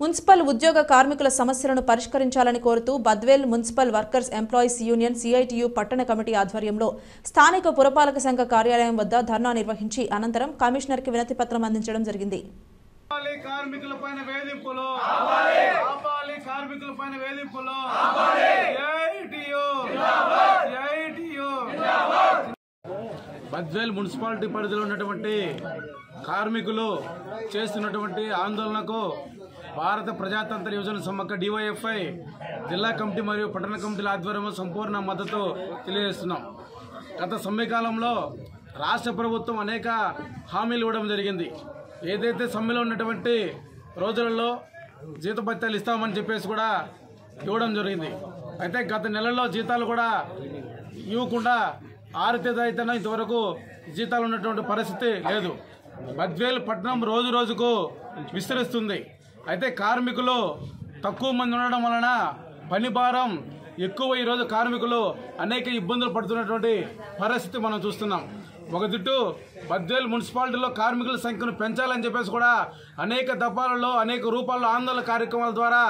Municipal ఉద్యోగ కార్మికుల సమస్యలను పరిష్కరించాలని కోరుతూ Badvel municipal workers employees union CITU పట్టణ కమిటీ ఆధ్వర్యంలో స్థానిక పురపాలక సంఘ కార్యాలయం వద్ద ధర్నా నిర్వహించి అనంతరం కమిషనర్కి వినతి పత్రం అందించడం జరిగింది. బద్వేల్ మున్సిపాలిటీ పరిధిలో ఉన్నటువంటి కార్మికులు చేస్తున్నటువంటి ఆందోళనకు భారత ప్రజాతంత్ర యువజన సమ్మక్క డివైఎఫ్ఐ జిల్లా కమిటీ మరియు పట్టణ కమిటీల ఆధ్వర్యంలో సంపూర్ణ మద్దతు తెలియజేస్తున్నాం. గత సమ్మెకాలంలో రాష్ట్ర ప్రభుత్వం అనేక హామీలు ఇవ్వడం జరిగింది. ఏదైతే సమ్మెలో ఉన్నటువంటి రోజులలో జీతభత్యాలు ఇస్తామని చెప్పేసి కూడా ఇవ్వడం జరిగింది. అయితే గత నెలల్లో జీతాలు కూడా ఇవ్వకుండా 6వ తేదీ అయితేనే ఇంతవరకు జీతాలు ఉన్నటువంటి పరిస్థితి లేదు. బద్వేల్ పట్టణం రోజు రోజుకు విస్తరిస్తుంది. అయితే కార్మికులు తక్కువ మంది ఉండడం వలన పని భారం ఎక్కువ. ఈరోజు కార్మికులు అనేక ఇబ్బందులు పడుతున్నటువంటి పరిస్థితి మనం చూస్తున్నాం. ఒక దిట్టు బద్వేల్ మున్సిపాలిటీలో కార్మికుల సంఖ్యను పెంచాలని చెప్పేసి కూడా అనేక దఫాలలో అనేక రూపాల్లో ఆందోళన కార్యక్రమాల ద్వారా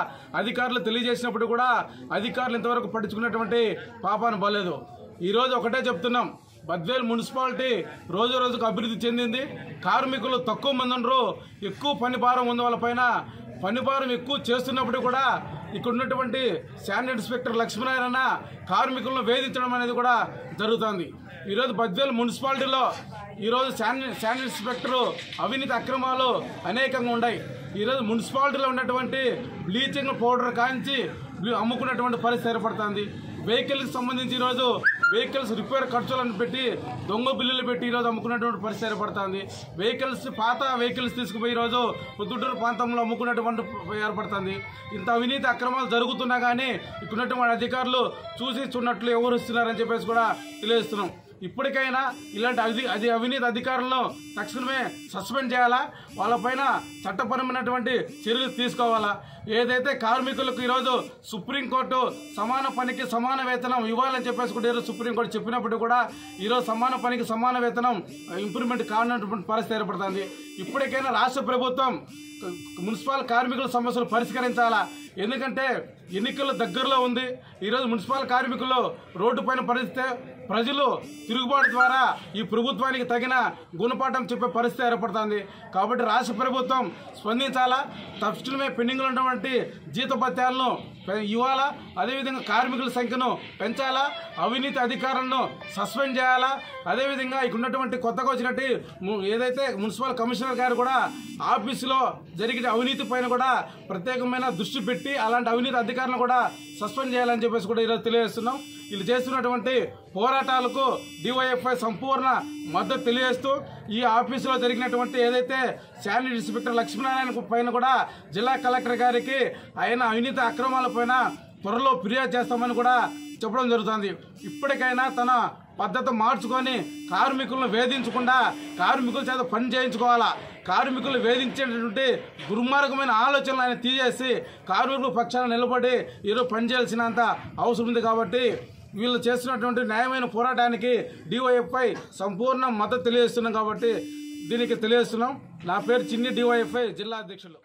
అధికారులు తెలియజేసినప్పుడు కూడా అధికారులు ఇంతవరకు పట్టించుకున్నటువంటి పాపాను పోలేదు. ఈరోజు ఒకటే చెప్తున్నాం, బద్వేల్ మున్సిపాలిటీ రోజు రోజుకు అభివృద్ధి చెందింది. కార్మికులు తక్కువ మంది ఉండరు, ఎక్కువ పని భారం ఉన్న వాళ్ళపైన పని భారం ఎక్కువ చేస్తున్నప్పుడు కూడా ఇక్కడ ఉన్నటువంటి శానిటరీ ఇన్స్పెక్టర్ లక్ష్మీనారాయణ కార్మికులను వేధించడం అనేది కూడా జరుగుతుంది. ఈరోజు బద్వేల్ మున్సిపాలిటీలో ఈరోజు శానిటరీ ఇన్స్పెక్టర్ అవినీతి అక్రమాలు అనేకంగా ఉన్నాయి. ఈరోజు మున్సిపాలిటీలో ఉన్నటువంటి బ్లీచింగ్ పౌడర్ కాంచి అమ్ముకున్నటువంటి పరిస్థితి ఏర్పడుతుంది. వెహికల్కి సంబంధించి ఈరోజు వెహికల్స్ రిపేర్ ఖర్చులను పెట్టి దొంగ బిల్లులు పెట్టి ఈరోజు అమ్ముకున్నటువంటి పరిస్థితి ఏర్పడుతుంది. పాత వెహికల్స్ తీసుకుపోయి ఈరోజు పొద్దుటూరు ప్రాంతంలో అమ్ముకున్నటువంటి ఏర్పడుతుంది. ఇంత అవినీతి అక్రమాలు జరుగుతున్నా కానీ ఇక్కడున్నటువంటి అధికారులు చూసి చూడనట్లు ఎవరు ఇస్తున్నారని చెప్పేసి కూడా తెలియజేస్తున్నాం. ఇప్పటికైనా ఇలాంటి అవినీతి అధికారులను తక్షణమే సస్పెండ్ చేయాలా, వాళ్ళపైన చట్టపరమైనటువంటి చర్యలు తీసుకోవాలా. ఏదైతే కార్మికులకు ఈరోజు సుప్రీంకోర్టు సమాన పనికి సమాన వేతనం ఇవ్వాలని చెప్పేసి కూడా ఈరోజు సుప్రీంకోర్టు చెప్పినప్పుడు కూడా ఈరోజు సమాన పనికి సమాన వేతనం ఇంప్రూవ్మెంట్ కానటువంటి పరిస్థితి ఏర్పడుతుంది. ఇప్పటికైనా రాష్ట్ర ప్రభుత్వం మున్సిపల్ కార్మికుల సమస్యలు పరిష్కరించాలా. ఎందుకంటే ఎన్నికల దగ్గరలో ఉంది. ఈరోజు మున్సిపల్ కార్మికులు రోడ్డు పైన పరిస్థితి ప్రజలు తిరుగుబాటు ద్వారా ఈ ప్రభుత్వానికి తగిన గుణపాఠం చెప్పే పరిస్థితి ఏర్పడుతుంది. కాబట్టి రాష్ట్ర ప్రభుత్వం స్పందించాలా, తక్షణమే పెండింగ్లో ఉన్నటువంటి జీతభత్యాలను ఇవ్వాలా, అదేవిధంగా కార్మికుల సంఖ్యను పెంచాలా, అవినీతి అధికారులను సస్పెండ్ చేయాలా. అదేవిధంగా ఇక్కడ ఉన్నటువంటి కొత్తగా వచ్చినట్టు ఏదైతే మున్సిపల్ కమిషనర్ గారు కూడా ఆఫీసులో జరిగిన అవినీతి పైన కూడా ప్రత్యేకమైన దృష్టి పెట్టి అలాంటి అవినీతి అధికారులను కూడా సస్పెండ్ చేయాలని చెప్పేసి కూడా ఈరోజు తెలియజేస్తున్నాం. వీళ్ళు చేస్తున్నటువంటి పోరాటాలకు డివైఎఫ్ఐ సంపూర్ణ మద్దతు తెలియజేస్తూ ఈ ఆఫీసులో జరిగినటువంటి ఏదైతే శానిటరీ ఇన్స్పెక్టర్ లక్ష్మీనారాయణ పైన కూడా జిల్లా కలెక్టర్ గారికి ఆయన అవినీతి అక్రమాల పైన త్వరలో ఫిర్యాదు చేస్తామని కూడా చెప్పడం జరుగుతుంది. ఇప్పటికైనా తన పద్ధతి మార్చుకొని కార్మికులను వేధించకుండా కార్మికుల చేత పని చేయించుకోవాలా. కార్మికులు వేధించేటటువంటి దుర్మార్గమైన ఆలోచనలు ఆయన తీసేసి కార్మికుల పక్షాన నిలబడి ఈరోజు పనిచేయాల్సినంత అవసరం ఉంది. కాబట్టి వీళ్ళు చేస్తున్నటువంటి న్యాయమైన పోరాటానికి డివైఎఫ్ఐ సంపూర్ణ మద్దతు తెలియజేస్తున్నాం. కాబట్టి దీనికి తెలియజేస్తున్నాం. నా పేరు చిన్ని, డివైఎఫ్ఐ జిల్లా అధ్యక్షులు.